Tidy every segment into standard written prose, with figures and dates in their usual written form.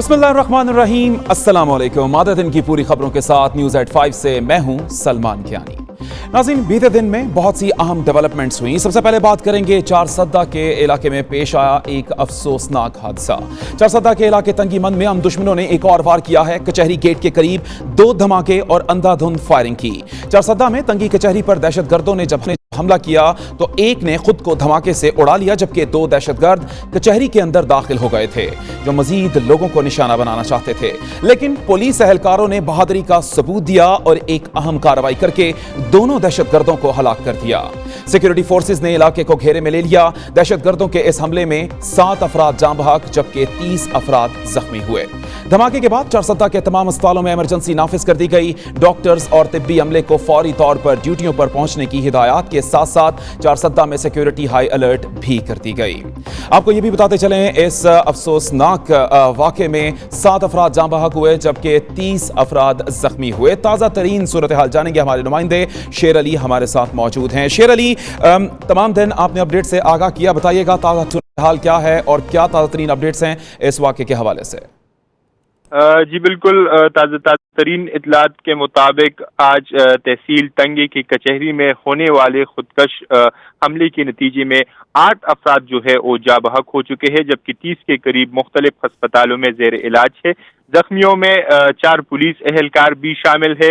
बिस्मिल्लाहिर्रहमानिर्रहीम, अस्सलाम वालेकुम। आधा दिन की पूरी खबरों के साथ न्यूज़ एट 5 से मैं हूं सलमान कियानी। नाज़रीन, बीते दिन में बहुत सी अहम डेवलपमेंट्स हुई। सबसे पहले बात करेंगे चारसद्दा के इलाके में पेश आया एक अफसोसनाक हादसा। चारसद्दा के इलाके तंगीमंद में हम दुश्मनों ने एक और वार किया है। कचहरी गेट के करीब 2 धमाके और अंधाधुंध फायरिंग की। चारसद्दा में तंगी कचहरी पर दहशतगर्दों ने जब हमला किया तो एक ने खुद को धमाके से उड़ा लिया, जबकि 2 दहशतगर्द कचहरी के अंदर दाखिल हो गए थे जो मजीद लोगों को निशाना बनाना चाहते थे। लेकिन पुलिस एहलकारों ने बहादुरी का सबूत दिया और एक अहम कार्रवाई करके दोनों दहशतगर्दों को हलाक कर दिया। सिक्योरिटी फोर्सेस ने इलाके को घेरे में ले लिया। दहशतगर्दों के इस हमले में 7 अफराद जान बहक जबकि 30 अफराद जख्मी हुए। धमाके के बाद चारसद्दा के तमाम अस्पतालों में इमरजेंसी नाफिज कर दी गई। डॉक्टर्स और तिब्बी अमले को फौरी तौर पर ड्यूटियों पर पहुंचने की हिदायत के साथ साथ चारसद्दा में सिक्योरिटी हाई अलर्ट भी कर दी गई। आपको यह भी बताते चलें, इस अफसोसनाक वाक़े में 7 अफराद जान बहक हुए जबकि 30 अफराद जख्मी हुए। ताज़ा तरीन सूरत हाल जानेंगे, हमारे नुमाइंदे शेर अली हमारे साथ मौजूद हैं। शेर अली, तमाम दिन आपने अपडेट से आगाह किया, बताइएगा ताज़ा सूरत हाल क्या है और क्या ताज़ा तरीन अपडेट्स हैं इस वाक़े के हवाले से। जी बिल्कुल, ताज़ा तरीन इतलात के मुताबिक आज तहसील तंगी की कचहरी में होने वाले खुदकश हमले के नतीजे में 8 अफराद जो है वो जा बहक हो चुके हैं, जबकि 30 के करीब मुख्तलिफ अस्पतालों में जेर इलाज है। जख्मियों में 4 पुलिस एहलकार भी शामिल है।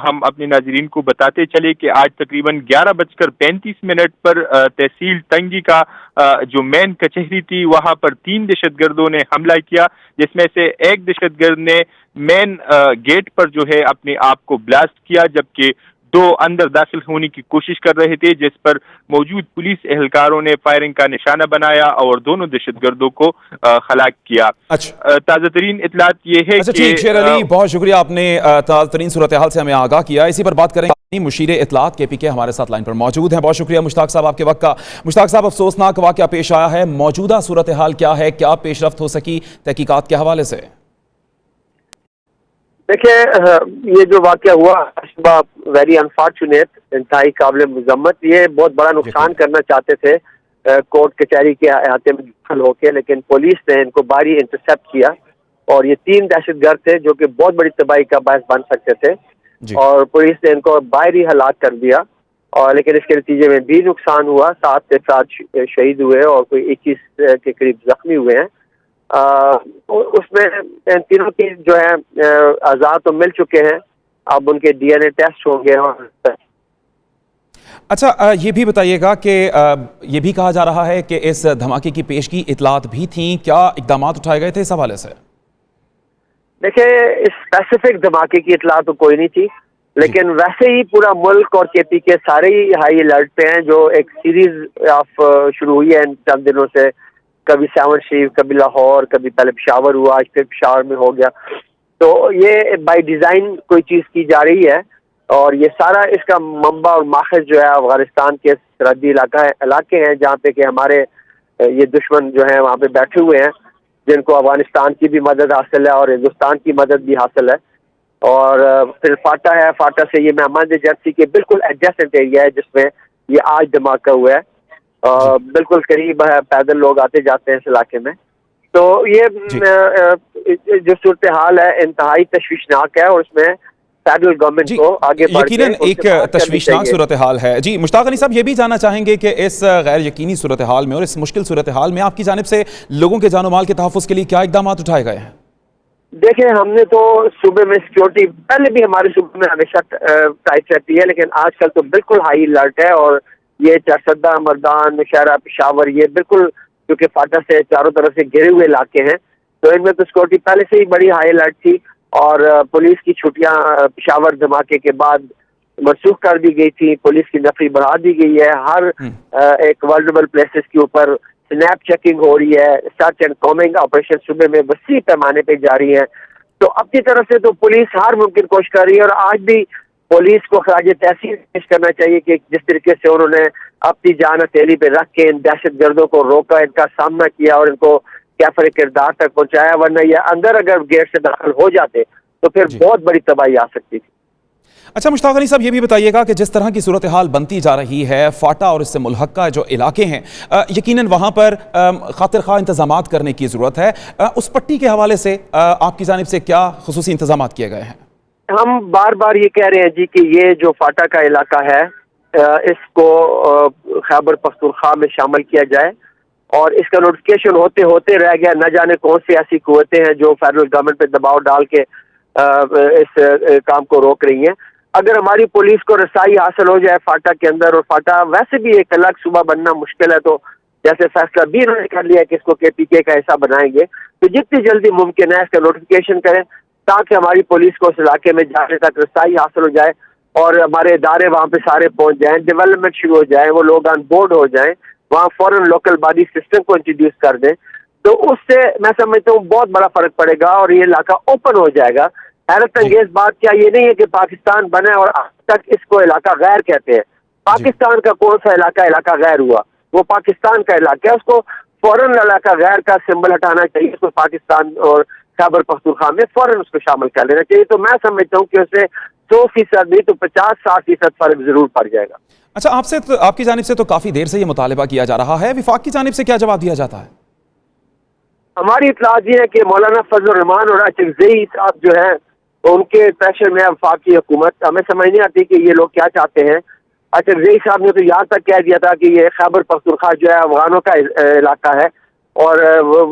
हम अपने नाजरीन को बताते चले कि आज तकरीबन 11:35 पर तहसील तंगी का जो मेन कचहरी थी वहां पर 3 दहशतगर्दों ने हमला किया, जिसमें से एक दहशतगर्द ने मेन गेट पर जो है अपने आप को ब्लास्ट किया, जबकि 2 अंदर दाखिल होने की कोशिश कर रहे थे, जिस पर मौजूद पुलिस एहलकारों ने फायरिंग का निशाना बनाया और दोनों दहशतगर्दों को हलाक किया। ताज़ा तरीन इतलात ये है कि शेर अली, बहुत शुक्रिया, आपने ताज़ा तरीन सूरत हाल से हमें आगाह किया। इसी पर बात करेंगे, मुशीर इतलात KPK हमारे साथ लाइन पर मौजूद हैं। बहुत शुक्रिया मुश्ताक साहब आपके वक्त का। मुश्ताक साहब, अफसोसनाक वाक़या पेश आया है, मौजूदा सूरत हाल क्या है, क्या पेशरफ्त हो सकी तहकीकात के हवाले से? देखिए, ये जो वाक़या हुआ वेरी अनफॉर्चुनेट, इंतहाई काबिल मज़म्मत। ये बहुत बड़ा नुकसान करना चाहते थे कोर्ट कचहरी के अहाते में दाखिल होके, लेकिन पुलिस ने इनको बारी इंटरसेप्ट किया और ये 3 दहशतगर्द थे जो कि बहुत बड़ी तबाही का बायस बन सकते थे और पुलिस ने इनको बाहरी हलाक कर दिया। और लेकिन इसके नतीजे में भी नुकसान हुआ, 7 अफराद शहीद हुए और कोई 21 के करीब जख्मी हुए हैं। उसमें इन तीनों की जो है आज़ाद तो मिल चुके हैं, अब उनके DNA टेस्ट होंगे। और अच्छा, ये भी बताइएगा कि ये भी कहा जा रहा है कि इस धमाके की पेशगी इतलात भी थी, क्या इकदाम उठाए गए थे इस हवाले से? देखिए, इस स्पेसिफिक धमाके की इतला तो कोई नहीं थी, लेकिन वैसे ही पूरा मुल्क और KPK सारे ही हाई अलर्ट पे हैं। जो एक सीरीज ऑफ शुरू हुई है इन चंद दिनों से, कभी सेवन शीफ, कभी लाहौर, कभी पहले पेशावर हुआ, आज फिर पेशावर में हो गया। तो ये बाय डिज़ाइन कोई चीज़ की जा रही है और ये सारा इसका मंबा और माखज़ जो है अफगानिस्तान के सरहदी इलाके हैं, जहाँ पे कि हमारे ये दुश्मन जो है वहाँ पे बैठे हुए हैं, जिनको अफगानिस्तान की भी मदद हासिल है और हिंदुस्तान की मदद भी हासिल है। और फिर फाटा है, फाटा से ये महमद जर्सी के बिल्कुल एडजेसेंट एरिया है जिसमें ये आज धमाका हुआ है। बिल्कुल करीब है, पैदल लोग आते जाते हैं इस इलाके में। तो ये जो सूरत हाल है इंतहाई तशवीशनाक है और उसमें फेडरल गवर्नमेंट को आगे यकीनन एक तशवीशनाक सूरत हाल है। जी मुश्ताक अली साहब, ये भी जानना चाहेंगे कि इस गैर यकीनी सूरत हाल में और इस मुश्किल सूरत हाल में आपकी जानिब से लोगों के जानो माल के तहफ़्फ़ुज़ के लिए क्या इक़दाम उठाए गए हैं? देखिए, हमने तो सूबे में सिक्योरिटी पहले भी हमारे सूबे में हमेशा टाइट रहती है, लेकिन आजकल तो बिल्कुल हाई अलर्ट है। और ये चारसद्दा, मर्दान, नौशहरा, पेशावर, ये बिल्कुल क्योंकि फाटा से चारों तरफ से घिरे हुए इलाके हैं, तो इनमें तो सिक्योरिटी पहले से ही बड़ी हाई अलर्ट थी। और पुलिस की छुट्टियां पेशावर धमाके के बाद मनसूख कर दी गई थी, पुलिस की नफरी बढ़ा दी गई है। हर एक वर्ल्डेबल प्लेसेस के ऊपर स्नैप चेकिंग हो रही है, सर्च एंड कॉमिंग ऑपरेशन सूबे में वसी पैमाने पे जारी है। तो अपनी तरफ से तो पुलिस हर मुमकिन कोशिश कर रही है और आज भी पुलिस को खराज तहसीन पेश करना चाहिए कि जिस तरीके से उन्होंने अपनी जान हथेली पे रख के इन दहशतगर्दों को रोका, इनका सामना किया और इनको कैफर किरदार तक पहुंचाया, वरना ये अंदर अगर गेट से दाखिल हो जाते तो फिर बहुत बड़ी तबाही आ सकती थी। अच्छा मुश्ताक अली साहब, ये भी बताइएगा कि जिस तरह की सूरत हाल बनती जा रही है, फाटा और इससे मुल्हक्का जो इलाके हैं, यकीनन वहाँ पर खातिर खा इंतजामात करने की ज़रूरत है। उस पट्टी के हवाले से आपकी जानिब से क्या खुसूसी इंतजामात किए गए हैं? हम बार बार ये कह रहे हैं जी कि ये जो फाटा का इलाका है, इसको खैबर पख्तूनख्वा में शामिल किया जाए, और इसका नोटिफिकेशन होते होते रह गया। न जाने कौन सी ऐसी कुव्वतें हैं जो फेडरल गवर्नमेंट पे दबाव डाल के इस काम को रोक रही हैं। अगर हमारी पुलिस को रसाई हासिल हो जाए फाटा के अंदर, और फाटा वैसे भी एक अलग सूबा बनना मुश्किल है, तो जैसे फैसला भी उन्होंने कर लिया कि इसको KPK का हिस्सा बनाएंगे, तो जितनी जल्दी मुमकिन है इसका नोटिफिकेशन करें ताकि हमारी पुलिस को उस इलाके में जाने तक रसाई हासिल हो जाए और हमारे इदारे वहाँ पे सारे पहुँच जाएं, डेवलपमेंट शुरू हो जाए, वो लोग ऑन बोर्ड हो जाएं, वहाँ फॉरन लोकल बॉडी सिस्टम को इंट्रोड्यूस कर दें, तो उससे मैं समझता हूँ बहुत बड़ा फर्क पड़ेगा और ये इलाका ओपन हो जाएगा। हैरत अंगेज बात क्या ये नहीं है कि पाकिस्तान बने और आज तक इसको इलाका गैर कहते हैं। पाकिस्तान का कौन सा इलाका गैर हुआ? वो पाकिस्तान का इलाका है, उसको फौरन इलाका गैर का सिंबल हटाना चाहिए, उसको पाकिस्तान और खैबर पख्तूनख्वा में फौरन उसको शामिल कर लेना चाहिए। तो मैं समझता हूँ कि उससे 100% नहीं तो 50-60% फर्क जरूर पड़ जाएगा। अच्छा, आपसे तो, आपकी जानिब से तो काफ़ी देर से ये मुतालिबा किया जा रहा है, विफाक की जानिब से क्या जवाब दिया जाता है? हमारी इत्तलात ये है कि मौलाना फजल रहमान और अचकज़ई साहब जो है उनके प्रेशर में वफाकी हुकूमत, हमें समझ नहीं आती कि ये लोग क्या चाहते हैं। अचकज़ई साहब ने तो यहाँ तक कह दिया था कि ये खैबर पख्तूनख्वा जो है अफगानों का इलाका है और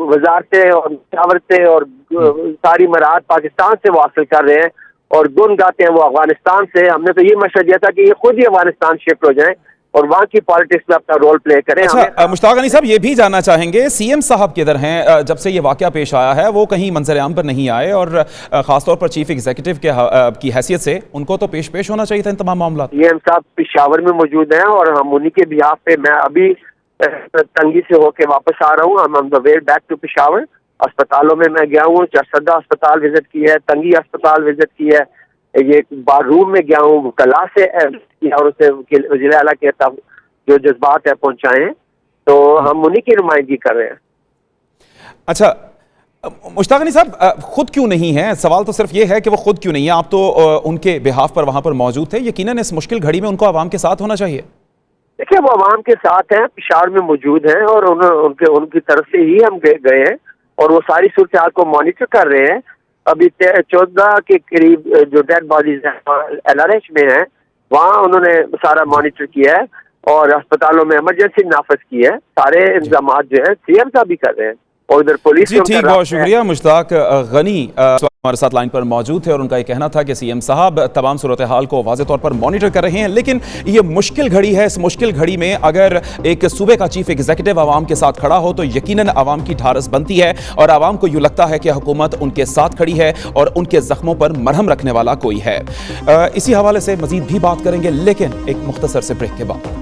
वजारतें और मशावरतें और सारी मराहत पाकिस्तान से वो हासिल कर रहे हैं और गुन गाते हैं वो अफगानिस्तान से। हमने तो ये मशवरा दिया था कि ये खुद ही अफगानिस्तान शिफ्ट हो जाएं और वहाँ की पॉलिटिक्स में अपना रोल प्ले करें। अच्छा मुश्ताक अली साहब, ये भी जानना चाहेंगे CM साहब किधर हैं? जब से ये वाकया पेश आया है वो कहीं मंजर आम पर नहीं आए और खासतौर पर चीफ एग्जीक्यूटिव की हैसियत से उनको तो पेश होना चाहिए था इन तमाम मामला। CM साहब पेशावर में मौजूद हैं और हम उन्हीं के बिहाफ पे, मैं अभी तंगी से होके वापस आ रहा हूँ, I'm on the way back to Peshawar. अस्पतालों में मैं गया हूँ, चरसदा अस्पताल विजिट की है, तंगी अस्पताल विजिट की है, ये बारूम में गया हूँ, कला से और उसे वज़ीर आला के तब जो जज्बात है पहुँचाएं, तो हम उन्हीं की नुमाइंदगी कर रहे हैं। अच्छा मुश्ताक अली साहब, खुद क्यों नहीं है? सवाल तो सिर्फ ये है कि वो खुद क्यों नहीं है। आप तो उनके बिहाफ पर वहाँ पर मौजूद थे, यकीनन इस मुश्किल घड़ी में उनको आवाम के साथ होना चाहिए। देखिए वो आवाम के साथ हैं, पेशावर में मौजूद हैं और उनकी तरफ से ही हम गए हैं और वो सारी सूरत हाल को मॉनिटर कर रहे हैं। अभी 14 के करीब जो डेड बॉडीज LRH में हैं वहाँ उन्होंने सारा मॉनिटर किया है और अस्पतालों में इमरजेंसी नाफज की है। सारे इंतजाम जो है CM साहब भी कर रहे हैं और उधर पुलिस। जी ठीक, बहुत शुक्रिया। मुश्ताक गनी हमारे साथ लाइन पर मौजूद थे और उनका ये कहना था कि CM साहब तमाम सूरत हाल को वाज़ेह तौर पर मॉनिटर कर रहे हैं, लेकिन ये मुश्किल घड़ी है। इस मुश्किल घड़ी में अगर एक सूबे का चीफ एग्जीक्यूटिव आवाम के साथ खड़ा हो तो यकीनन आवाम की ढारस बनती है और आवाम को यूँ लगता है कि हुकूमत उनके साथ खड़ी है और उनके जख्मों पर मरहम रखने वाला कोई है। इसी हवाले से मजीद भी बात करेंगे, लेकिन एक मुख्तसर से ब्रेक के बाद।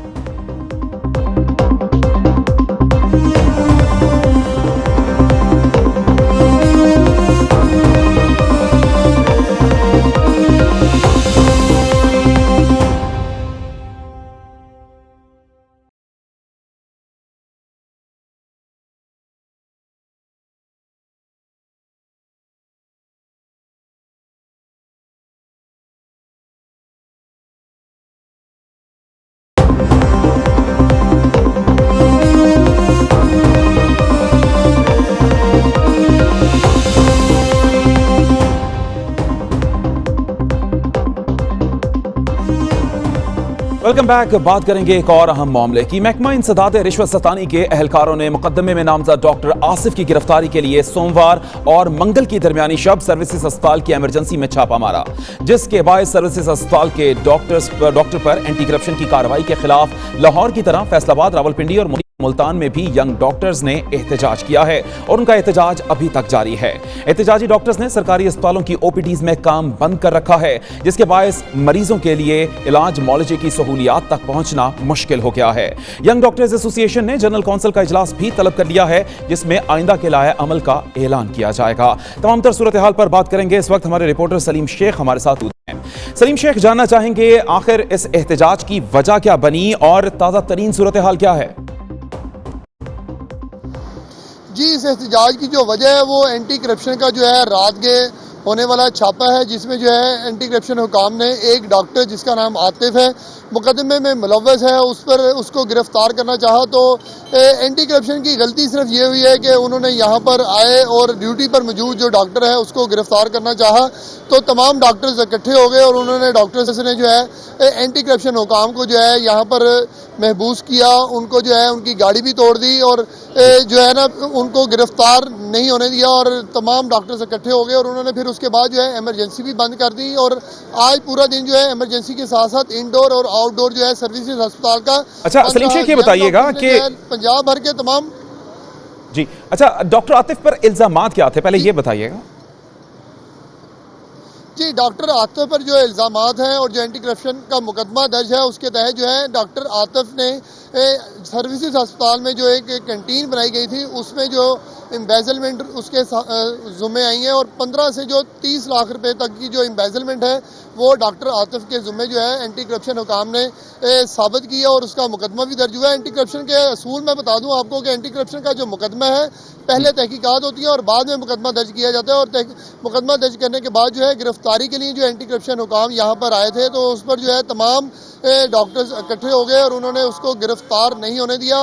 Welcome back. बात करेंगे एक और अहम मामले की। महकमा इंसदाद रिश्वत सतानी के एहलकारों ने मुकदमे में नामजद डॉक्टर आसिफ की गिरफ्तारी के लिए सोमवार और मंगल की दरमियानी शब सर्विसेज अस्पताल की इमरजेंसी में छापा मारा, जिसके बायस सर्विसेज अस्पताल के डॉक्टर पर एंटी करप्शन की कार्रवाई के खिलाफ लाहौर की तरह फैसलाबाद, रावलपिंडी और मुल्तान में भी यंग डॉक्टर्स ने एहतजाज किया है और उनका एहतजाज अभी तक जारी है। एहतजाजी डॉक्टर्स ने सरकारी अस्पतालों की OPDs में काम बंद कर रखा है, जिसके बायस मरीजों के लिए इलाज मौलजे की सहूलियात तक पहुंचना मुश्किल हो गया है। यंग डॉक्टर्स एसोसिएशन ने जनरल काउंसिल का इजलास भी तलब कर लिया है, जिसमें आइंदा के लाए अमल का ऐलान किया जाएगा। तमाम तर सूरत हाल पर बात करेंगे। इस वक्त हमारे रिपोर्टर सलीम शेख हमारे साथ हैं। सलीम शेख, जानना चाहेंगे आखिर इस एहतजाज की वजह क्या बनी और ताज़ा तरीन सूरत हाल क्या है? जी, इस एहतजाज की जो वजह है वो एंटी करप्शन का जो है रात के ہونے والا چھاپا ہے جس میں جو ہے اینٹی کرپشن حکام نے ایک ڈاکٹر جس کا نام عاطف ہے مقدمے میں ملوث ہے اس کو گرفتار کرنا چاہا تو اینٹی کرپشن کی غلطی صرف یہ ہوئی ہے کہ انہوں نے یہاں پر آئے اور ڈیوٹی پر موجود جو ڈاکٹر ہے اس کو گرفتار کرنا چاہا تو تمام ڈاکٹرز اکٹھے ہو گئے اور انہوں نے ڈاکٹرز نے جو ہے اینٹی کرپشن حکام کو جو ہے یہاں پر محبوس کیا، ان کو جو ہے ان کی گاڑی بھی توڑ دی اور جو ہے نا ان کو گرفتار نہیں ہونے دیا اور تمام ڈاکٹرز اکٹھے ہو گئے اور انہوں نے پھر اس کے بعد جو ہے ایمرجنسی بھی بند کر دی اور آج پورا دن جو ہے ایمرجنسی کے ساتھ ساتھ انڈور اور آؤٹ ڈور جو ہے سروسز ہسپتال کا اچھا سلیم شیخ یہ بتائیے گا کہ پنجاب بھر کے تمام جی اچھا ڈاکٹر عاطف پر الزامات کیا تھے پہلے یہ بتائیے گا؟ جی ڈاکٹر عاطف پر جو الزامات ہیں اور جو اینٹی کرپشن کا مقدمہ درج ہے اس کے تحت جو ہے ڈاکٹر عاطف نے سروسز ہسپتال میں جو ایک کینٹین بنائی گئی تھی اس میں جو امبیزلمنٹ اس کے ذمے آئی ہیں اور 15 سے جو 30 لاکھ روپے تک کی جو امبیزلمنٹ ہے وہ ڈاکٹر عاطف کے ذمے جو ہے اینٹی کرپشن حکام نے ثابت کیا اور اس کا مقدمہ بھی درج ہوا ہے۔ اینٹی کرپشن کے اصول میں بتا دوں آپ کو کہ اینٹی کرپشن کا جو مقدمہ ہے پہلے تحقیقات ہوتی ہیں اور بعد میں مقدمہ درج کیا جاتا ہے اور مقدمہ درج کرنے کے بعد جو ہے گرفتاری کے لیے جو اینٹی کرپشن حکام یہاں پر آئے تھے تو اس پر جو ہے تمام ڈاکٹرز اکٹھے ہو گئے اور انہوں نے اس کو گرفتار نہیں ہونے دیا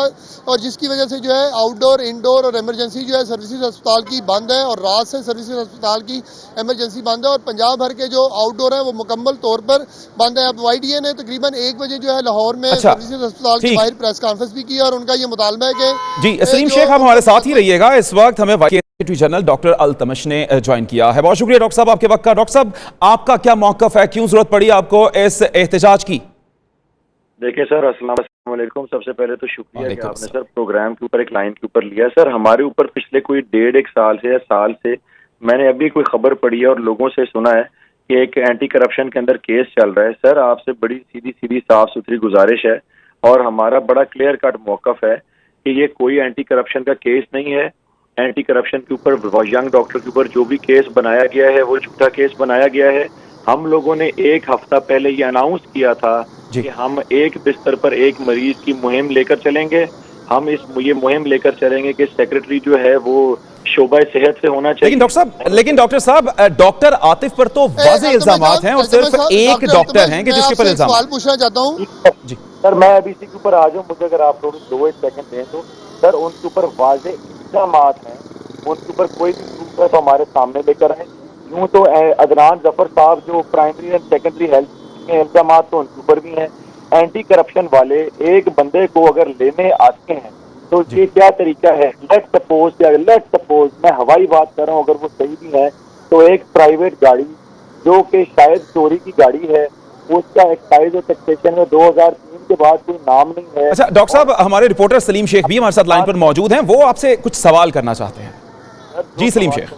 اور جس کی وجہ سے جو ہے آؤٹ ڈور انڈور اور ایمرجنسی جو ہے سروسز ہسپتال کی بند ہے اور رات سے سروسز ہسپتال کی ایمرجنسی بند ہے اور پنجاب بھر کے جو آؤٹ ڈور ہیں وہ مکمل طور پر بند ہے۔ اب وائی ڈی اے نے تقریباً 1 بجے جو ہے لاہور میں سروسز ہسپتال کے باہر پریس کانفرنس بھی کیا اور ان کا یہ مطالبہ ہے کہ جی سلیم شیخ آپ ہمارے ساتھ ہی رہیے گا، اس وقت ہمیں سیکریٹری جنرل ڈاکٹر التمش نے جوائن کیا ہے۔ بہت شکریہ ڈاکٹر صاحب آپ کے وقت کا۔ ڈاکٹر صاحب آپ کا کیا موقف ہے، کیوں ضرورت پڑی آپ کو اس احتجاج کی؟ دیکھیں سر السلام علیکم، سب سے پہلے تو شکریہ کہ آپ نے سر پروگرام کے اوپر ایک لائن کے اوپر لیا۔ سر ہمارے اوپر پچھلے کوئی 1.5 سال سے یا سال سے میں نے ابھی کوئی خبر پڑھی ہے اور لوگوں سے سنا ہے کہ ایک اینٹی کرپشن کے اندر کیس چل رہا ہے۔ سر آپ سے بڑی سیدھی صاف ستھری گزارش ہے اور ہمارا بڑا کلیئر کٹ موقف ہے کہ یہ کوئی اینٹی کرپشن کا کیس نہیں ہے۔ اینٹی کرپشن کے اوپر ینگ ڈاکٹر کے اوپر جو بھی کیس بنایا گیا ہے وہ جھوٹا کیس بنایا گیا ہے۔ ہم لوگوں نے 1 ہفتہ پہلے یہ اناؤنس کیا تھا کہ ہم ایک بستر پر ایک مریض کی مہم لے کر چلیں گے۔ ہم یہ مہم لے کر چلیں گے کہ سیکرٹری جو ہے وہ شعبہ صحت سے ہونا چاہیے۔ لیکن ڈاکٹر صاحب ڈاکٹر عاطف پر تو واضح الزامات ہیں اور صرف ایک ڈاکٹر ہیں کہ جس کے پر الزامات۔ سوال پوچھنا چاہتا ہوں جی سر، میں ابھی اسی کے اوپر آ جاؤں، مجھے اگر آپ لوگ 2 سیکنڈ دیں تو سر ان کے اوپر واضح الزامات ہیں، ان کے اوپر کوئی بھی پروف ہے تو ہمارے سامنے لے کر آئیں۔ یوں تو عدنان ظفر صاحب جو پرائمری اینڈ سیکنڈری ہیلتھ میں الزامات تو ان کے اوپر بھی ہیں۔ اینٹی کرپشن والے ایک بندے کو اگر لینے آتے ہیں تو یہ کیا طریقہ ہے؟ لیٹ سپوز میں ہوائی بات کر رہا ہوں، اگر وہ صحیح بھی ہے تو ایک پرائیویٹ گاڑی جو کہ شاید چوری کی گاڑی ہے اس کا ایکسائز اور ٹیکسیشن میں 2003 کے بعد کوئی نام نہیں ہے۔ اچھا ڈاکٹر صاحب ہمارے رپورٹر سلیم شیخ بھی ہمارے ساتھ لائن پر موجود ہیں، وہ آپ سے کچھ سوال کرنا چاہتے ہیں۔ جی سلیم شیخ۔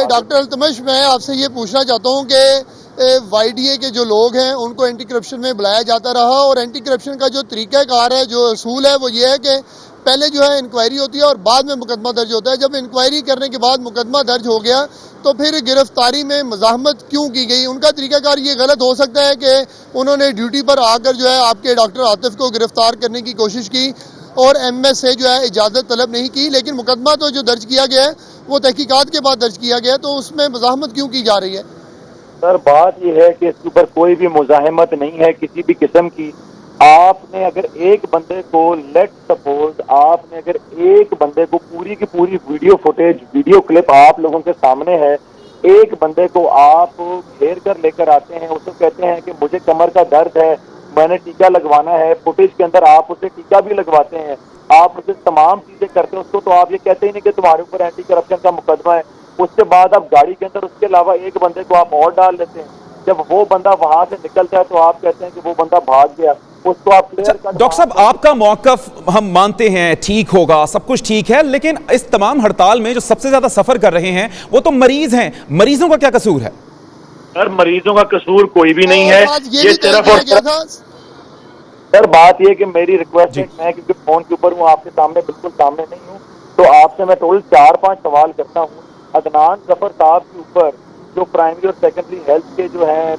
ڈاکٹر التمش میں آپ سے یہ پوچھنا چاہتا ہوں کہ وائی ڈی اے کے جو لوگ ہیں ان کو اینٹی کرپشن میں بلایا جاتا رہا اور اینٹی کرپشن کا جو طریقہ کار ہے، جو اصول ہے وہ یہ ہے کہ پہلے جو ہے انکوائری ہوتی ہے اور بعد میں مقدمہ درج ہوتا ہے۔ جب انکوائری کرنے کے بعد مقدمہ درج ہو گیا تو پھر گرفتاری میں مزاحمت کیوں کی گئی؟ ان کا طریقہ کار یہ غلط ہو سکتا ہے کہ انہوں نے ڈیوٹی پر آ کر جو ہے آپ کے ڈاکٹر عاطف کو گرفتار کرنے کی کوشش کی اور ایم ایس سے جو ہے اجازت طلب نہیں کی، لیکن مقدمہ تو جو درج کیا گیا ہے وہ تحقیقات کے بعد درج کیا گیا، تو اس میں مزاحمت کیوں کی جا رہی ہے؟ سر بات یہ ہے کہ اس کے اوپر کوئی بھی مزاحمت نہیں ہے کسی بھی قسم کی۔ آپ نے اگر ایک بندے کو لیٹ سپوز آپ نے اگر ایک بندے کو پوری کی پوری ویڈیو فوٹیج ویڈیو کلپ آپ لوگوں کے سامنے ہے، ایک بندے کو آپ گھیر کر لے کر آتے ہیں، اسے کہتے ہیں کہ مجھے کمر کا درد ہے، میں نے ٹیکا لگوانا ہے، فوٹیج کے اندر آپ اسے ٹیکا بھی لگواتے ہیں، آپ اسے تمام چیزیں کرتے ہیں، اس کو تو آپ یہ کہتے ہی نہیں کہ تمہارے اوپر اینٹی کرپشن کا مقدمہ ہے۔ اس کے بعد آپ گاڑی کے اندر اس کے علاوہ ایک بندے کو آپ اور ڈال لیتے ہیں، جب وہ بندہ وہاں سے نکلتا ہے تو آپ کہتے ہیں کہ وہ بندہ بھاگ گیا، اس کو آپ کلیئر کٹ۔ ڈاکٹر صاحب آپ کا موقف ہم مانتے ہیں ٹھیک ہوگا، سب کچھ ٹھیک ہے، لیکن اس تمام ہڑتال میں جو سب سے زیادہ سفر کر رہے ہیں وہ تو مریض ہیں، مریضوں کا کیا قصور ہے؟ سر مریضوں کا قصور کوئی بھی نہیں ہے، یہ صرف اور سر بات یہ کہ میری ریکویسٹ ہے، میں کیونکہ فون کے اوپر ہوں، آپ کے سامنے بالکل سامنے نہیں ہوں، تو آپ سے میں ٹوٹل 4-5 سوال کرتا ہوں۔ عدنان ظفر صاحب کے اوپر جو پرائمری اور سیکنڈری ہیلتھ کے جو ہیں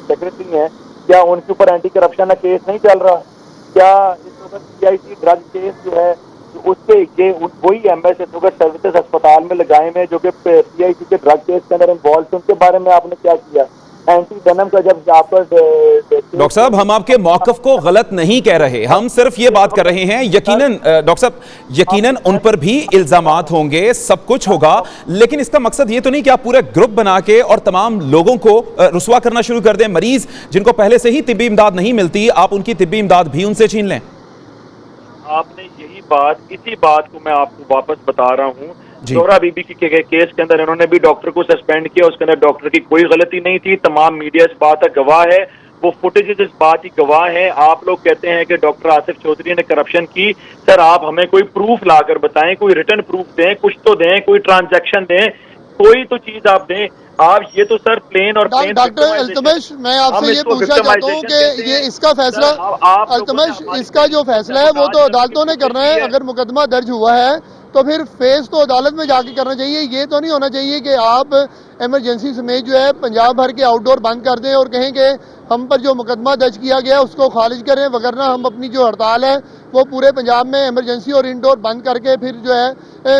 سیکرٹری ہیں، کیا ان کے اوپر اینٹی کرپشن کا کیس نہیں چل رہا؟ کیا اس وقت CIC ڈرگ کیس جو ہے تو اس پہ یہ وہی ایمبیسڈر سروسز اسپتال میں لگائے ہوئے جو کہ پی آئی سی کے ڈرگ کیس کے اندر انوالو تھے، ان کے بارے میں آپ نے کیا کیا؟ اینٹی وینم کا جب آپ کا ڈاکٹر صاحب ہم آپ کے موقف کو غلط نہیں کہہ رہے، ہم صرف یہ بات کر رہے ہیں یقیناً ڈاکٹر صاحب یقیناً ان پر بھی الزامات ہوں گے، سب کچھ ہوگا، لیکن اس کا مقصد یہ تو نہیں کہ آپ پورے گروپ بنا کے اور تمام لوگوں کو رسوا کرنا شروع کر دیں۔ مریض جن کو پہلے سے ہی طبی امداد نہیں ملتی، آپ ان کی طبی امداد بھی ان سے چھین لیں۔ آپ نے یہی بات، اسی بات کو میں آپ کو واپس بتا رہا ہوں۔ جی زہرا بی بی کی کیس کے اندر انہوں نے بھی ڈاکٹر کو سسپینڈ کیا، اس کے اندر ڈاکٹر کی کوئی غلطی نہیں تھی، تمام میڈیا اس بات کا گواہ ہے، وہ فوٹیجز اس بات کی گواہ ہے۔ آپ لوگ کہتے ہیں کہ ڈاکٹر آصف چودھری نے کرپشن کی، سر آپ ہمیں کوئی پروف لا کر بتائیں، کوئی ریٹن پروف دیں، کچھ تو دیں، کوئی ٹرانزیکشن دیں، کوئی تو چیز آپ دیں۔ آپ یہ تو سر پلین اور پلین ڈاکٹر وکٹمائزیشن، التمش میں آپ ہم سے اس یہ کو پوچھنا چاہتا ہوں وکٹمائزیشن کہ کہتے ہیں۔ یہ اس کا فیصلہ سر آپ لوگوں نے التمش ہماری اس کا جو فیصلہ ہے وہ تو سیبوٹاج کرنے کی عدالتوں نے کوشش کرنا ہے، کی اگر مقدمہ درج ہوا ہے تو پھر فیس تو عدالت میں جا کے کرنا چاہیے، یہ تو نہیں ہونا چاہیے کہ آپ ایمرجنسی سمیت جو ہے پنجاب بھر کے آؤٹ ڈور بند کر دیں اور کہیں کہ ہم پر جو مقدمہ درج کیا گیا اس کو خارج کریں، وگرنہ ہم اپنی جو ہڑتال ہے وہ پورے پنجاب میں ایمرجنسی اور انڈور بند کر کے پھر جو ہے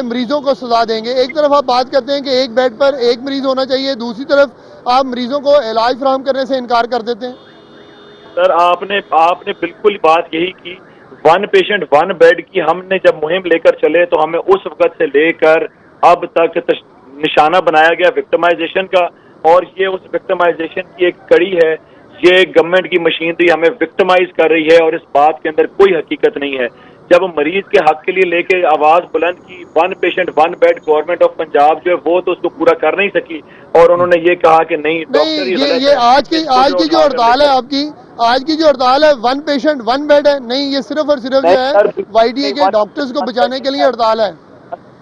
مریضوں کو سزا دیں گے۔ ایک طرف آپ بات کرتے ہیں کہ ایک بیڈ پر ایک مریض ہونا چاہیے، دوسری طرف آپ مریضوں کو علاج فراہم کرنے سے انکار کر دیتے ہیں۔ سر آپ نے بالکل بات یہی کی، ون پیشنٹ ون بیڈ کی ہم نے جب مہم لے کر چلے تو ہمیں اس وقت سے لے کر اب تک نشانہ بنایا گیا وکٹمائزیشن کا، اور یہ اس وکٹمائزیشن کی ایک کڑی ہے۔ یہ گورنمنٹ کی مشینری ہمیں وکٹمائز کر رہی ہے اور اس بات کے اندر کوئی حقیقت نہیں ہے۔ جب مریض کے حق کے لیے لے کے آواز بلند کی، one patient one bed, government of Punjab جو ہے وہ تو اس کو پورا کر نہیں سکی، اور انہوں نے یہ کہا کہ نہیں ڈاکٹر ہی نہیں، غلط یہ ہے، اس کو آج کی جو اٹھا کر لے ہڑتال ہے کر آپ کی، آج کی جو ہڑتال ہے ون پیشنٹ ون بیڈ ہے، نہیں یہ صرف اور صرف نہیں جو ہے سر، وائی ڈی اے کے ڈاکٹرز کو بچانے کے لیے ہڑتال ہے۔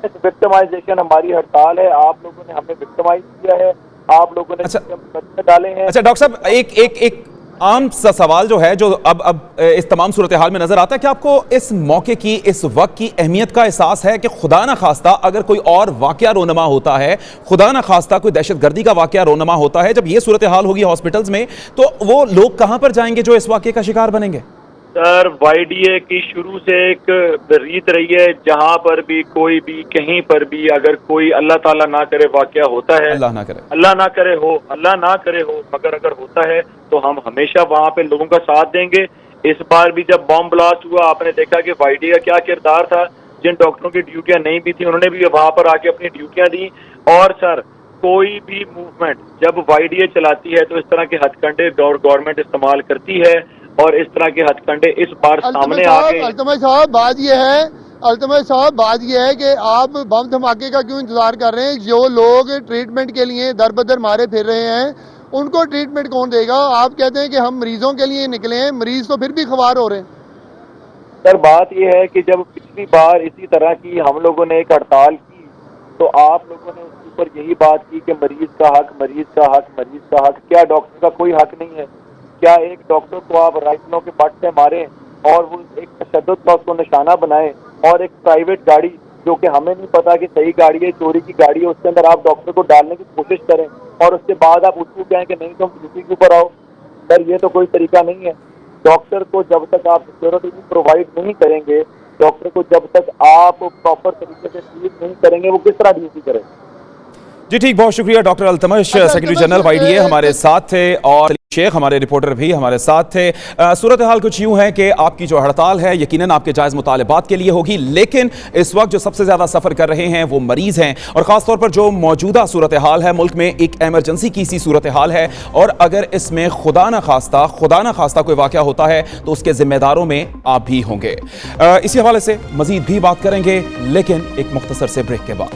وکٹمائزیشن ہماری ہڑتال ہے، آپ لوگوں نے ہمیں وکٹمائز کیا ہے، آپ لوگوں نے اچھا جن مقدمے ڈالے ہیں۔ اچھا ڈاکٹر صاحب ایک عام سا سوال جو ہے جو اب اس تمام صورتحال میں نظر آتا ہے کہ آپ کو اس موقع کی، اس وقت کی اہمیت کا احساس ہے کہ خدا نہ خواستہ اگر کوئی اور واقعہ رونما ہوتا ہے، خدا نہ خواستہ کوئی دہشت گردی کا واقعہ رونما ہوتا ہے، جب یہ صورتحال ہوگی ہاسپٹلز میں تو وہ لوگ کہاں پر جائیں گے جو اس واقعے کا شکار بنیں گے؟ سر وائی ڈی اے کی شروع سے ایک ریت رہی ہے، جہاں پر بھی کوئی بھی کہیں پر بھی اگر کوئی اللہ تعالیٰ نہ کرے واقعہ ہوتا ہے، اللہ نہ کرے۔ اللہ نہ کرے ہو، اللہ نہ کرے ہو، مگر اگر ہوتا ہے تو ہم ہمیشہ وہاں پہ لوگوں کا ساتھ دیں گے۔ اس بار بھی جب بم بلاسٹ ہوا آپ نے دیکھا کہ وائی ڈی کا کیا کردار تھا، جن ڈاکٹروں کی ڈیوٹیاں نہیں بھی تھیں انہوں نے بھی وہاں پر آ کے اپنی ڈیوٹیاں دیں۔ اور سر کوئی بھی موومنٹ جب وائی ڈی اے چلاتی ہے تو اس طرح کے ہتھ کنڈے گورنمنٹ استعمال کرتی ہے، اور اس طرح کے ہتھ کنڈے اس بار سامنے آ گئے ہیں۔ التمش صاحب بات یہ ہے کہ آپ بم دھماکے کا کیوں انتظار کر رہے ہیں؟ جو لوگ ٹریٹمنٹ کے لیے در بدر مارے پھر رہے ہیں ان کو ٹریٹمنٹ کون دے گا؟ آپ کہتے ہیں کہ ہم مریضوں کے لیے نکلے ہیں، مریض تو پھر بھی خوار ہو رہے ہیں۔ سر بات یہ ہے کہ جب پچھلی بار اسی طرح کی ہم لوگوں نے ایک ہڑتال کی تو آپ لوگوں نے اس کے اوپر یہی بات کی کہ مریض کا حق، مریض کا حق، مریض کا حق۔ کیا ڈاکٹر کا کوئی حق نہیں ہے؟ کیا ایک ڈاکٹر کو آپ رائفلوں کے بٹ سے ماریں اور وہ ایک تشدد کا اس کو نشانہ بنائیں، اور ایک پرائیویٹ گاڑی جو کہ ہمیں نہیں پتا کہ صحیح گاڑی ہے چوری کی گاڑی ہے اس کے اندر آپ ڈاکٹر کو ڈالنے کی کوشش کریں، اور اس کے بعد آپ اس کو کہیں کہ نہیں تم ڈیوٹی کے اوپر آؤ؟ سر یہ تو کوئی طریقہ نہیں ہے۔ ڈاکٹر کو جب تک آپ سیکورٹی پرووائڈ نہیں کریں گے، ڈاکٹر کو جب تک آپ پراپر طریقے سے ٹریٹ نہیں کریں گے، وہ کس طرح ڈیوٹی کرے؟ جی ٹھیک، بہت شکریہ ڈاکٹر التمش، اچھا secretary Altamash general Y D A ہمارے ساتھ تھے، اور شیخ ہمارے رپورٹر بھی ہمارے ساتھ تھے۔ صورتحال کچھ یوں ہے کہ آپ کی جو ہڑتال ہے یقیناً آپ کے جائز مطالبات کے لیے ہوگی، لیکن اس وقت جو سب سے زیادہ سفر کر رہے ہیں وہ مریض ہیں، اور خاص طور پر جو موجودہ صورتحال ہے ملک میں ایک ایمرجنسی کی سی صورتحال ہے، اور اگر اس میں خدا نہ خواستہ کوئی واقعہ ہوتا ہے تو اس کے ذمہ داروں میں آپ بھی ہوں گے۔ اسی حوالے سے مزید بھی بات کریں گے، لیکن ایک مختصر سے بریک کے بعد۔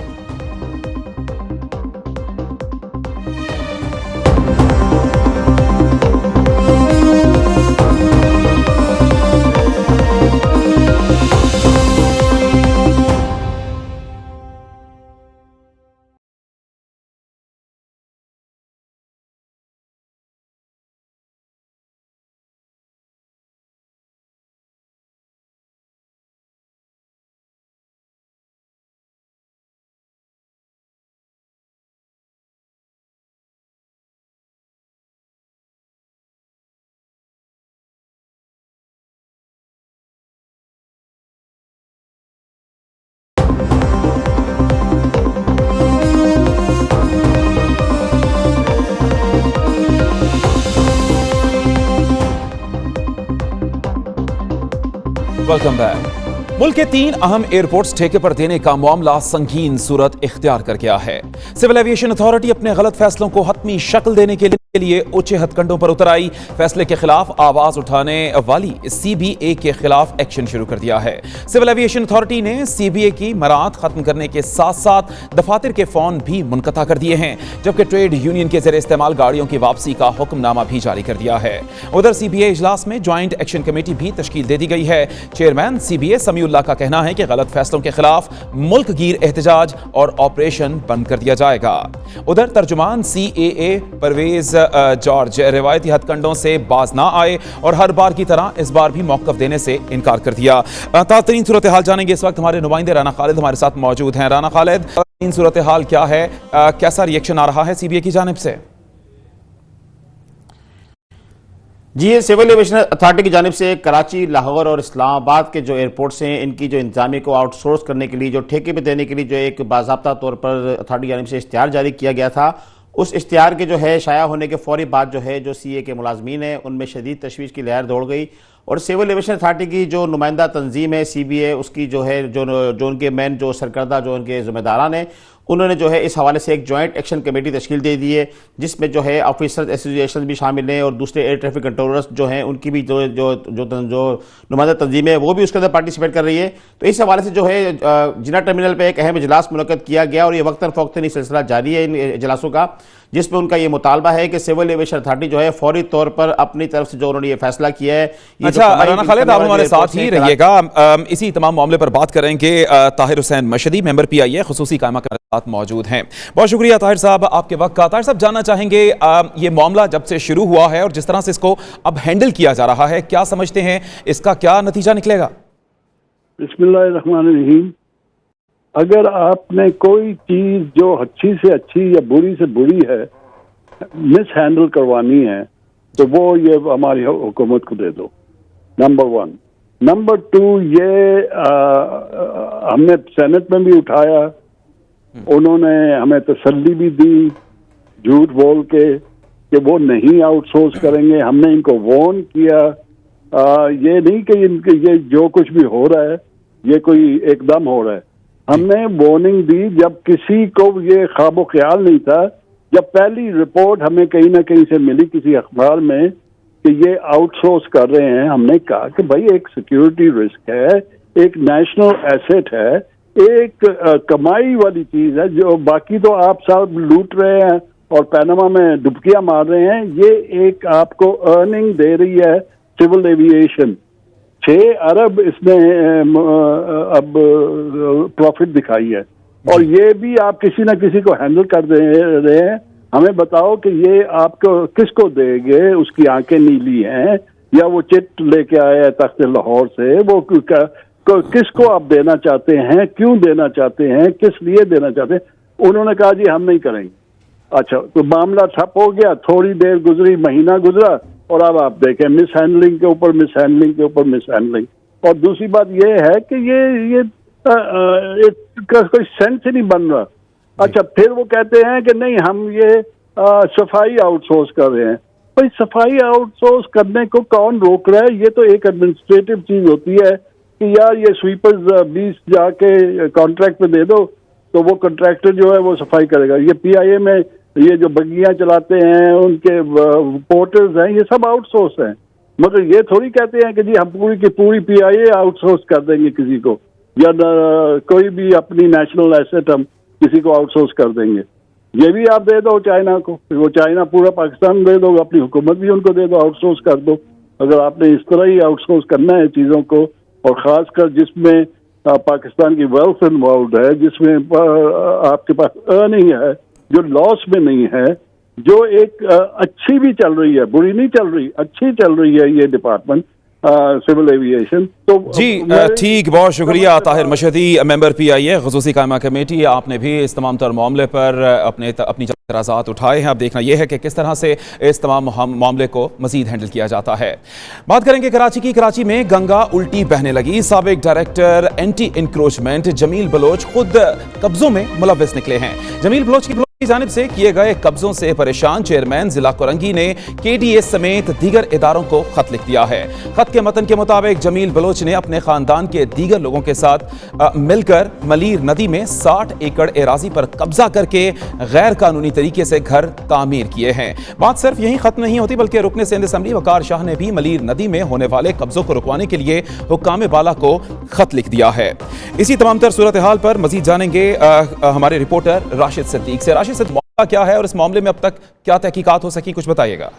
Welcome back. मुल्क के 3 अहम एयरपोर्ट्स ठेके पर देने का मामला संगीन सूरत इख्तियार कर गया है। सिविल एविएशन अथॉरिटी अपने गलत फैसलों को हतमी शक्ल देने के लिए ऊंचे हथकंडों पर उतर आई। फैसले के खिलाफ आवाज उठाने वाली सीबीए के खिलाफ एक्शन शुरू कर दिया है। सिविल एविएशन अथॉरिटी ने सीबीए की मराहत खत्म करने के साथ साथ दफातर के फोन भी मुनक़ता कर दिए हैं, जबकि ट्रेड यूनियन के ज़रिए इस्तेमाल गाड़ियों की वापसी का हुक्मनामा भी जारी कर दिया है। उधर सीबीए इजलास में ज्वाइंट एक्शन कमेटी भी तश्कील दे दी गई है। चेयरमैन सीबीए समीउल्लाह का कहना है कि गलत फैसलों के खिलाफ मुल्क गिर एहतजाज और ऑपरेशन बंद कर दिया जाएगा। उधर तर्जुमान सीएए परवेज जॉर्ज रिवायती हथकंडों से बाज ना आए और हर बार की तरह इस बार भी मौक़िफ़ देने से इनकार कर दिया। ताज़ा तरीन सूरत हाल जानेंगे। इस वक्त हमारे नुमाइंदे राना खालिद हमारे साथ मौजूद हैं। राना खालिद, सूरत हाल क्या है, कैसा रिएक्शन आ रहा है सीबीए की जानिब से? जी, सिविल एविएशन अथॉरिटी की जानिब से कराची, लाहौर और इस्लामाबाद के जो एयरपोर्ट्स हैं, इनकी जो इंतजामी को आउटसोर्स करने के लिए, जो ठेके पे देने के लिए जो एक बाज़ाब्ता तौर पर अथॉरिटी की जानिब से इश्तिहार जारी किया गया था, उस इश्तिहार के जो है शाया होने के फौरी बाद जो है जो सीए के मुलाजमीन हैं उनमें शदीद तशवीश की लहर दौड़ गई और सिविल एविएशन अथॉरिटी की जो नुमाइंदा तंजीम है सीबीए, उसकी जो है जो उनके मेन जो सरकर्दा जो उनके ज़िम्मेदारान हैं, उन्होंने जो है इस हवाले से एक जॉइंट एक्शन कमेटी तश्कील दे दी है, जिसमें जो है ऑफिसर्स एसोसिएशन भी शामिल हैं और दूसरे एयर ट्रैफिक कंट्रोलर्स जो हैं उनकी भी जो नुमाइंदा तंजीम है वो भी उसके अंदर पार्टिसिपेट कर रही है। तो इस हवाले से जो है जिना टर्मिनल पर एक अहम इजलास मुनक्कद किया गया और ये वक्तन फ़ौक्तन सिलसिला जारी है इन इजलासों का, जिसमें उनका ये मुतालबा है कि सिविल एविएशन अथॉरिटी जो है फौरी तौर पर अपनी तरफ से जो उन्होंने ये फैसला किया है। अच्छा राना खालिद, आप हमारे साथ ही रहिएगा, इसी तमाम मामले पर बात करेंगे। ताहिर हुसैन मशहदी मेंबर पीआईए खुसूसी कायमा के साथ मौजूद हैं। बहुत शुक्रिया ताहिर साहब आपके वक्त का। ताहिर साहब, जानना चाहेंगे ये मामला जब से शुरू हुआ है और जिस तरह से इसको अब हैंडल किया जा रहा है, क्या समझते हैं इसका क्या नतीजा निकलेगा? बिस्मिल्लाहिर्रहमानिर्रहीम। अगर आपने कोई चीज जो अच्छी से अच्छी या बुरी से बुरी है मिस हैंडल करवानी है तो वो ये हमारी हुकूमत को दे दो, नंबर 1। नंबर 2, ये हमने सेनेट में भी उठाया, उन्होंने हमें तसल्ली भी दी झूठ बोल के कि वो नहीं आउटसोर्स करेंगे। हमने इनको वार्न किया, ये नहीं कि इनके ये जो कुछ भी हो रहा है ये कोई एकदम हो रहा है। हमने वार्निंग दी जब किसी को ये ख्वाबो ख्याल नहीं था, जब पहली रिपोर्ट हमें कहीं ना कहीं से मिली किसी अखबार में कि ये आउटसोर्स कर रहे हैं, हमने कहा कि भाई एक सिक्योरिटी रिस्क है, एक नेशनल एसेट है, एक कमाई वाली चीज है जो बाकी तो आप सब लूट रहे हैं और पैनामा में डुबकियां मार रहे हैं, ये एक आपको अर्निंग दे रही है सिविल एविएशन। 6 अरब इसने अब प्रॉफिट दिखाई है और ये भी आप किसी ना किसी को हैंडल कर दे रहे हैं। हमें बताओ कि ये आपको किसको देंगे? उसकी आंखें नीली हैं या वो चिट लेके आया है तख्त लाहौर से, वो किसको आप देना चाहते हैं, क्यों देना चाहते हैं, किस लिए देना चाहते हैं? उन्होंने कहा जी हम नहीं करेंगे। अच्छा, तो मामला ठप हो गया, थोड़ी देर गुजरी, महीना गुजरा और अब आप देखें मिस हैंडलिंग के ऊपर मिस हैंडलिंग के ऊपर मिस हैंडलिंग। और दूसरी बात ये है कि ये कोई सेंस ही नहीं बन रहा। अच्छा, फिर वो कहते हैं कि नहीं हम ये सफाई आउटसोर्स कर रहे हैं। भाई सफाई आउटसोर्स करने को कौन रोक रहा है? ये तो एक एडमिनिस्ट्रेटिव चीज होती है कि यार ये स्वीपर्स 20 जाके कॉन्ट्रैक्ट पे दे दो तो वो कॉन्ट्रैक्टर जो है वो सफाई करेगा। ये पीआईए में ये जो बग्गियां चलाते हैं, उनके पोर्टर्स हैं, ये सब आउटसोर्स हैं। मगर ये थोड़ी कहते हैं कि जी हम पूरी की पूरी पीआईए आउटसोर्स कर देंगे किसी को, या कोई भी अपनी नेशनल एसेट हम किसी को आउटसोर्स कर देंगे। ये भी आप दे दो चाइना को, वो चाइना पूरा पाकिस्तान दे दो, अपनी हुकूमत भी उनको दे दो, आउटसोर्स कर दो। अगर आपने इस तरह ही आउटसोर्स करना है चीज़ों को, और ख़ासकर जिसमें पाकिस्तान की वेल्थ इन्वॉल्व है, जिसमें आपके पास अर्निंग है जो लॉस में नहीं है, जो एक अच्छी भी चल रही है, बुरी नहीं चल रही, अच्छी चल रही है ये डिपार्टमेंट सिविल एविएशन। तो जी ठीक, बहुत शुक्रिया ताहिर मशहदी मेंबर पीआईए खुसूसी कायमा कमेटी। आपने भी इस तमाम तर मामले पर अपनी एतराज़ात उठाए हैं। अब देखना यह है कि किस तरह से इस तमाम मामले को मजीद हैंडल किया जाता है। बात करेंगे कराची की। कराची में गंगा उल्टी बहने लगी। साबिक director anti encroachment Jameel Baloch खुद कब्जों में मुलव्विस निकले हैं। जमील बलोच की की जानिब से किए गए कब्जों से परेशान चेयरमैन जिला कोरंगी ने KDA समेत दीगर इदारों को खत लिख दिया है। खत के मतन के मुताबिक जमील बलोच ने अपने खानदान के दीगर लोगों के साथ मिलकर मलीर नदी में 60 एकड़ एराजी पर कब्जा करके गैर कानूनी तरीके से घर तामीर किए हैं। बात सिर्फ यही खत्म नहीं होती, बल्कि रुकने सिंध असेंबली वकार शाह ने भी मलीर नदी में होने वाले कब्जों को रुकवाने के लिए हुक्काम बाला को खत लिख दिया है। इसी तमाम तर सूरत हाल पर मजीद जानेंगे हमारे रिपोर्टर राशिद सिद्दीक से। राशिद, मामला क्या है और इस मामले में अब तक क्या तहकीकात हो सकी, कुछ बताइएगा।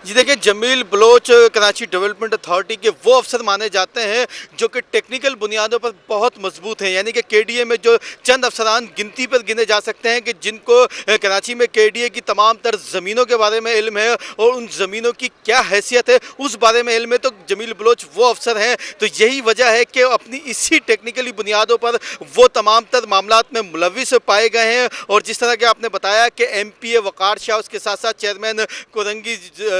जी देखिए, जमील बलोच कराची डेवलपमेंट अथॉरिटी के वो अफसर माने जाते हैं जो कि टेक्निकल बुनियादों पर बहुत मजबूत हैं। यानी कि KDA में जो चंद अफसरान गिनती पर गिने जा सकते हैं कि जिनको कराची में KDA की तमाम तर ज़मीनों के बारे में इल्म है और उन ज़मीनों की क्या हैसियत है उस बारे में इल्म है, तो जमील बलोच वो अफसर हैं। तो यही वजह है कि अपनी इसी टेक्निकली बुनियादों पर वो तमाम तर मामलात में मुलविस पाए गए हैं। और जिस तरह के आपने बताया कि MPA वकार शाह, उसके साथ साथ चेयरमैन कोरंगी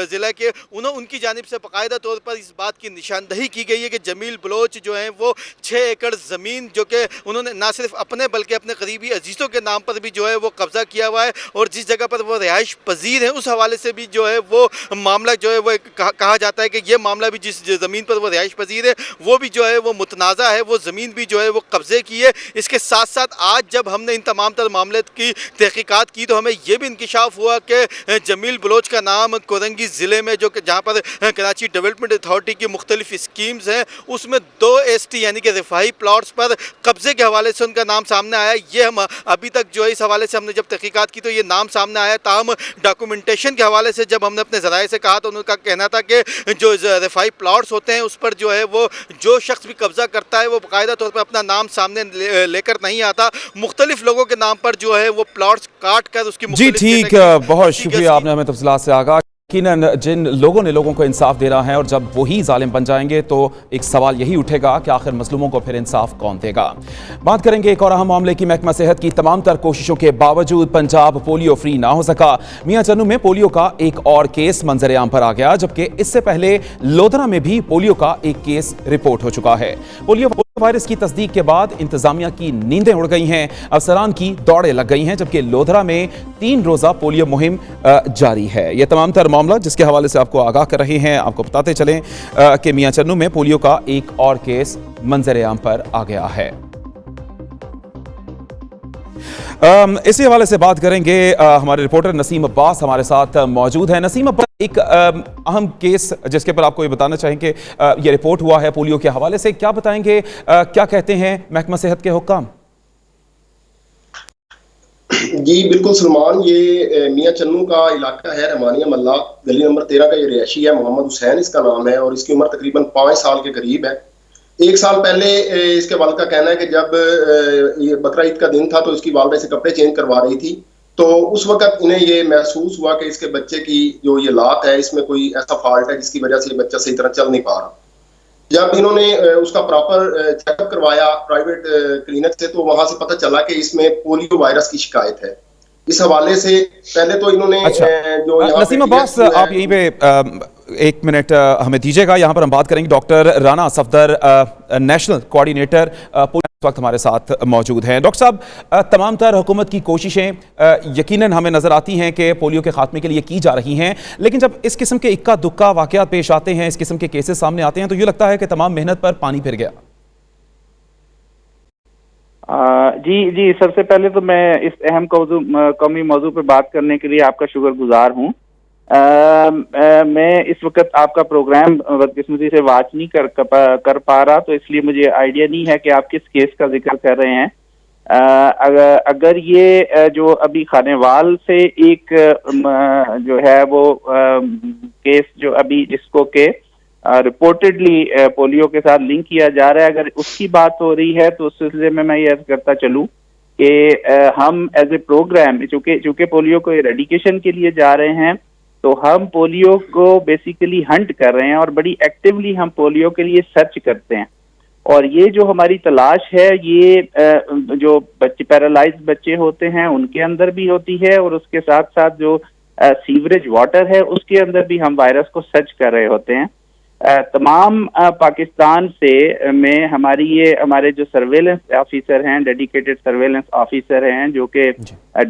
ज़िला के, उनकी जानिब से बाकायदा तौर पर इस बात की निशानदही की गई है कि जमील बलोच जो हैं वो 6 एकड़ ज़मीन जो कि उन्होंने ना सिर्फ अपने बल्कि अपने करीबी अजीज़ों के नाम पर भी जो है वो कब्ज़ा किया हुआ है। और जिस जगह पर वो रिहाइश पजीर है उस हवाले से भी जो है वो मामला जो है वो कहा जाता है कि ये मामला भी जिस ज़मीन पर वो रिहाइश पजीर है वो भी जो है वो मुतनाज़ा है, वो ज़मीन भी जो है वो कब्ज़े की है। इसके साथ साथ आज जब हमने इन तमाम तर मामले की तहकीकात की तो हमें ये भी इंकिशाफ हुआ कि जमील बलोच का नाम कोरंगी ज़िले में जो कि जहाँ पर कराची डेवलपमेंट अथॉरिटी की मुख्तलिफ स्कीम्स हैं उसमें 2 ST यानी कि रिफाही प्लॉट्स पर कब्जे के हवाले से उनका नाम सामने आया। ये हम अभी तक जो है इस हवाले से हमने जब तहकीकात की तो ये नाम सामने आया, ताहम डॉक्यूमेंटेशन के हवाले से जब हमने अपने ज़राए से कहा तो उनका कहना था कि जो रिफाही प्लॉट्स होते हैं उस पर जो है वो जो शख्स भी कब्जा करता है वो बाकायदा तौर पर अपना नाम सामने लेकर नहीं आता, मुख्तलिफ लोगों के नाम पर जो है वो प्लॉट्स काट कर उसकी। जी ठीक, बहुत शुक्रिया, आपने हमें तफसीलात से आगाह। यकीनन जिन लोगों ने लोगों को इंसाफ देना है और जब वही जालिम बन जाएंगे तो एक सवाल यही उठेगा कि आखिर मजलूमों को फिर इंसाफ कौन देगा। बात करेंगे एक और अहम मामले की। महकमा सेहत की तमाम तर कोशिशों के बावजूद पंजाब पोलियो फ्री ना हो सका। मियां चन्नू में पोलियो का एक और केस मंजर आम पर आ गया, जबकि इससे पहले लोधरा में भी पोलियो का एक केस रिपोर्ट हो चुका है। पोलियो वायरस की तस्दीक के बाद इंतजामिया की नींदें उड़ गई हैं, अफसरान की दौड़ें लग गई हैं, जबकि लोधरा में 3 रोजा पोलियो मुहिम जारी है। यह तमाम तर मामला जिसके हवाले से आपको आगाह कर रहे हैं, आपको बताते चलें कि मियां चन्नू में पोलियो का एक और केस मंजर आम पर आ गया है। इसी हवाले से बात करेंगे, हमारे रिपोर्टर नसीम अब्बास हमारे साथ मौजूद है। नसीम अब्बास, एक अहम केस जिसके पर आपको ये बताना चाहेंगे, ये रिपोर्ट हुआ है पोलियो के हवाले से, क्या बताएंगे, क्या कहते हैं महकमा सेहत के हुक्काम? जी बिल्कुल सलमान, ये मियां चन्नू का इलाका है, रहमानिया मल्ला गली नंबर 13 का ये रिहायशी है, मोहम्मद हुसैन इसका नाम है और इसकी उम्र तकरीबन 5 साल के करीब है। 1 साल पहले इसके वालिद का कहना है कि जब ये बकरा ईद का दिन था तो इसकी वालिदा से कपड़े चेंज करवा रही थी, तो उस वक्त इन्हें ये महसूस हुआ कि इसके बच्चे की जो ये लात है इसमें कोई ऐसा फॉल्ट है जिसकी वजह से ये बच्चा सही तरह चल नहीं पा रहा। जब इन्होंने उसका प्रॉपर चेकअप करवाया प्राइवेट क्लिनिक से तो वहां से पता चला कि इसमें पोलियो वायरस की शिकायत है। इस हवाले से पहले तो इन्होंने जो नसीम अब्बास, आप यहीं पे एक मिनट हमें दीजिएगा, यहाँ पर हम बात करेंगे। Doctor Rana Safdar, national coordinator, इस वक्त हमारे साथ मौजूद हैं। डॉक्टर साहब, तमाम तर हुकूमत की कोशिशें यकीनन हमें नजर आती हैं कि पोलियो के खात्मे के लिए की जा रही हैं, लेकिन जब इस किस्म के इक्का दुक्का वाकयात पेश आते हैं, इस किस्म के केसेस सामने आते हैं, तो ये लगता है कि तमाम मेहनत पर पानी फिर गया। जी, सबसे पहले तो मैं इस अहम कौमी मौजू पर बात करने के लिए आपका शुक्रगुजार हूँ। मैं इस वक्त आपका प्रोग्राम बदकिस्मती से वॉच नहीं कर पा रहा, तो इसलिए मुझे आइडिया नहीं है कि आप किस केस का जिक्र कर रहे हैं। अगर ये जो अभी खानेवाल से एक जो है वो केस जो अभी जिसको के रिपोर्टेडली पोलियो के साथ लिंक किया जा रहा है, अगर उसकी बात हो रही है तो उस सिलसिले में मैं ये अर्ज करता चलूँ कि हम एज ए प्रोग्राम चूंकि पोलियो को एरेडिकेशन के लिए जा रहे हैं, तो हम पोलियो को बेसिकली हंट कर रहे हैं और बड़ी एक्टिवली हम पोलियो के लिए सर्च करते हैं। और ये जो हमारी तलाश है ये जो बच्चे पैरालाइज्ड बच्चे होते हैं उनके अंदर भी होती है, और उसके साथ साथ जो सीवरेज वाटर है उसके अंदर भी हम वायरस को सर्च कर रहे होते हैं। تمام پاکسtan سے میں ہمارے جو سرویلنس آفیسر ہیں، ڈیڈیکیٹڈ سرویلنس آفیسر ہیں جو کہ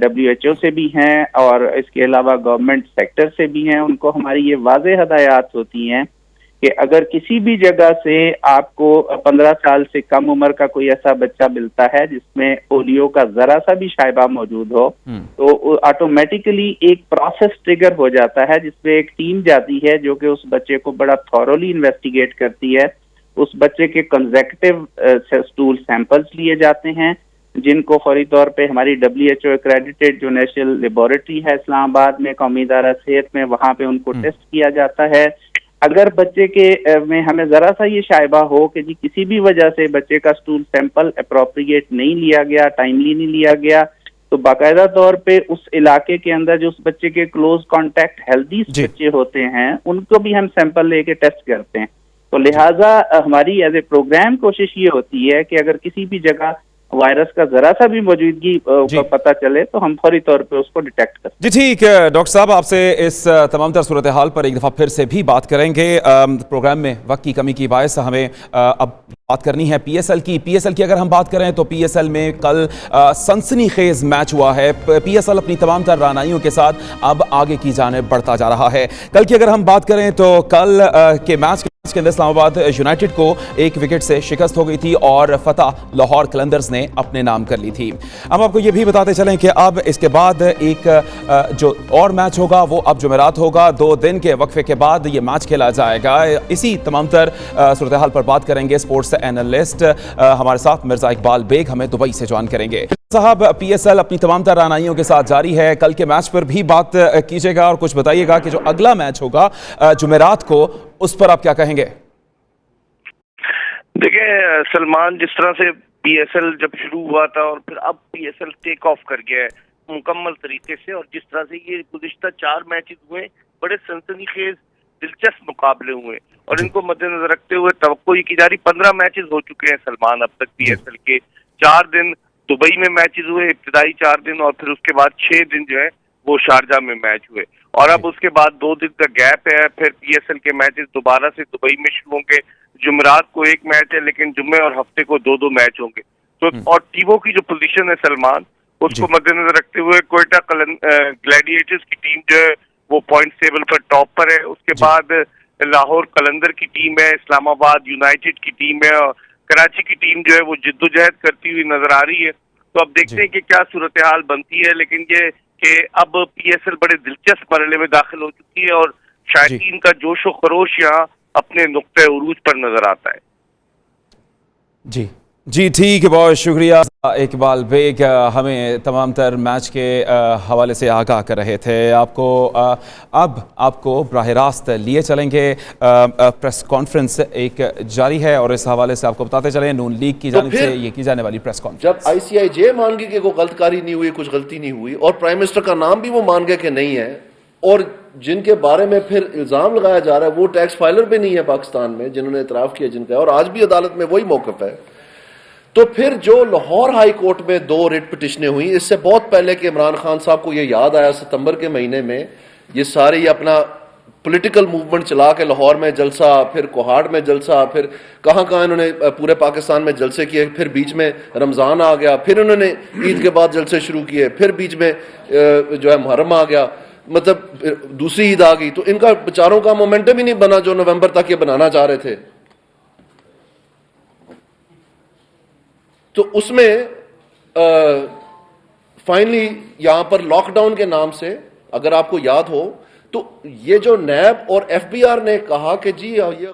WHO سے بھی ہیں اور اس کے علاوہ گورنمنٹ سیکٹر سے بھی ہیں، ان کو ہماری یہ واضح ہدایات ہوتی ہیں کہ اگر کسی بھی جگہ سے آپ کو 15 سال سے کم عمر کا کوئی ایسا بچہ ملتا ہے جس میں پولیو کا ذرا سا بھی شائبہ موجود ہو تو آٹومیٹکلی ایک پروسیس ٹریگر ہو جاتا ہے جس میں ایک ٹیم جاتی ہے جو کہ اس بچے کو بڑا تھورولی انویسٹیگیٹ کرتی ہے. اس بچے کے کنزیکٹیو سٹول سیمپلز لیے جاتے ہیں جن کو فوری طور پہ ہماری WHO ایکریڈیٹڈ جو نیشنل لیبارٹری ہے اسلام آباد میں، قومی ادارہ صحت میں، وہاں پہ ان کو ٹیسٹ کیا جاتا ہے. اگر بچے کے میں ہمیں ذرا سا یہ شائبہ ہو کہ جی کسی بھی وجہ سے بچے کا سٹول سیمپل اپروپریٹ نہیں لیا گیا، ٹائملی نہیں لیا گیا، تو باقاعدہ طور پہ اس علاقے کے اندر جو اس بچے کے کلوز کانٹیکٹ ہیلدی بچے ہوتے ہیں ان کو بھی ہم سیمپل لے کے ٹیسٹ کرتے ہیں. تو لہٰذا ہماری ایز اے پروگرام کوشش یہ ہوتی ہے کہ اگر کسی بھی جگہ وائرس کا ذرا سا بھی موجودگی کا پتہ چلے تو ہم فوری طور پہ اس کو ڈیٹیکٹ کریں. جی ٹھیک ہے ڈاکٹر صاحب، آپ سے اس تمام تر صورتحال پر ایک دفعہ پھر سے بھی بات کریں گے. پروگرام میں وقت کی کمی کی باعث ہمیں اب بات کرنی ہے PSL کی اگر ہم بات کریں تو PSL میں کل سنسنی خیز میچ ہوا ہے. PSL اپنی تمام تر رہنمائیوں کے ساتھ اب آگے کی جانب بڑھتا جا رہا ہے. کل کی اگر ہم بات کریں تو کل کے میچ کے اندر اسلام آباد یونائٹڈ کو 1 وکٹ سے شکست ہو گئی تھی اور فتح لاہور قلندرز نے اپنے نام کر لی تھی. ہم آپ کو یہ بھی بتاتے چلیں کہ اب اس کے بعد ایک جو اور میچ ہوگا وہ اب جمعرات ہوگا. 2 دن کے وقفے کے بعد یہ میچ کھیلا جائے گا. اسی تمام تر صورتحال پر بات کریں گے. اسپورٹس اینالسٹ ہمارے ساتھ مرزا اقبال بیگ ہمیں دبئی سے جوائن کریں گے. صاحب PSL اپنی تمام تر رہنمائیوں کے ساتھ جاری ہے. کل کے میچ پر بھی بات کیجیے گا اور کچھ بتائیے گا کہ جو اگلا میچ ہوگا جمعرات کو اس پر آپ کیا کہیں گے؟ دیکھیں سلمان، جس طرح سے PSL جب شروع ہوا تھا اور پھر اب PSL ٹیک آف کر گیا ہے مکمل طریقے سے، اور جس طرح سے یہ گزشتہ 4 میچز ہوئے بڑے سنسنی خیز دلچسپ مقابلے ہوئے اور ان کو مد نظر رکھتے ہوئے توقع یہ کی جا رہی 15 میچز ہو چکے ہیں سلمان اب تک PSL کے. 4 دن دبئی میں میچز ہوئے ابتدائی 4 دن، اور پھر اس کے بعد 6 دن جو ہے وہ شارجہ میں میچ ہوئے، اور اب اس کے بعد 2 دن کا گیپ ہے. پھر PSL کے میچز دوبارہ سے دبئی میں شروع ہوں گے. جمعرات کو 1 میچ ہے لیکن جمعے اور ہفتے کو 2 میچ ہوں گے. تو اور ٹیموں کی جو پوزیشن ہے سلمان، اس کو مد نظر رکھتے ہوئے کوئٹہ گلیڈیٹرز کی ٹیم جو ہے وہ پوائنٹس ٹیبل پر ٹاپ پر ہے. اس کے بعد لاہور قلندر کی ٹیم ہے، اسلام آباد یونائٹڈ کی ٹیم ہے، اور کراچی کی ٹیم جو ہے وہ جدوجہد کرتی ہوئی نظر آ رہی ہے. تو اب دیکھتے ہیں کہ کیا صورتحال بنتی ہے، لیکن یہ کہ اب PSL بڑے دلچسپ مرحلے میں داخل ہو چکی ہے اور شائقین کا جوش و خروش یہاں اپنے نقطۂ عروج پر نظر آتا ہے. جی ٹھیک ہے، بہت شکریہ اقبال بیگ، ہمیں تمام تر میچ کے حوالے سے آگاہ کر رہے تھے. اب آپ کو براہ راست لیے چلیں گے. پریس کانفرنس ایک جاری ہے اور اس حوالے سے آپ کو بتاتے چلیں نون لیگ کی جانب سے یہ کی جانے والی پریس کانفرنس. جب ICIJ مان گئی کہ کوئی غلط کاری نہیں ہوئی، کچھ غلطی نہیں ہوئی، اور پرائم منسٹر کا نام بھی وہ مان گئے کہ نہیں ہے، اور جن کے بارے میں پھر الزام لگایا جا رہا ہے وہ ٹیکس فائلر بھی نہیں ہے پاکستان میں جنہوں نے اعتراف کیا جن کا، اور آج بھی عدالت میں وہی موقف ہے. تو پھر جو لاہور ہائی کورٹ میں 2 ریٹ پٹیشنیں ہوئی، اس سے بہت پہلے کہ عمران خان صاحب کو یہ یاد آیا ستمبر کے مہینے میں یہ سارے یہ اپنا پولیٹیکل موومنٹ چلا کے لاہور میں جلسہ، پھر کوہاڑ میں جلسہ، پھر کہاں انہوں نے پورے پاکستان میں جلسے کیے، پھر بیچ میں رمضان آ گیا، پھر انہوں نے عید کے بعد جلسے شروع کیے، پھر بیچ میں جو ہے محرم آ گیا، مطلب دوسری عید آ گئی. تو ان کا بچاروں کا مومنٹم ہی نہیں بنا جو نومبر تک یہ بنانا چاہ رہے تھے. تو اس میں فائنلی یہاں پر لاک ڈاؤن کے نام سے اگر آپ کو یاد ہو تو یہ جو نیب اور FBR نے کہا کہ جی یہ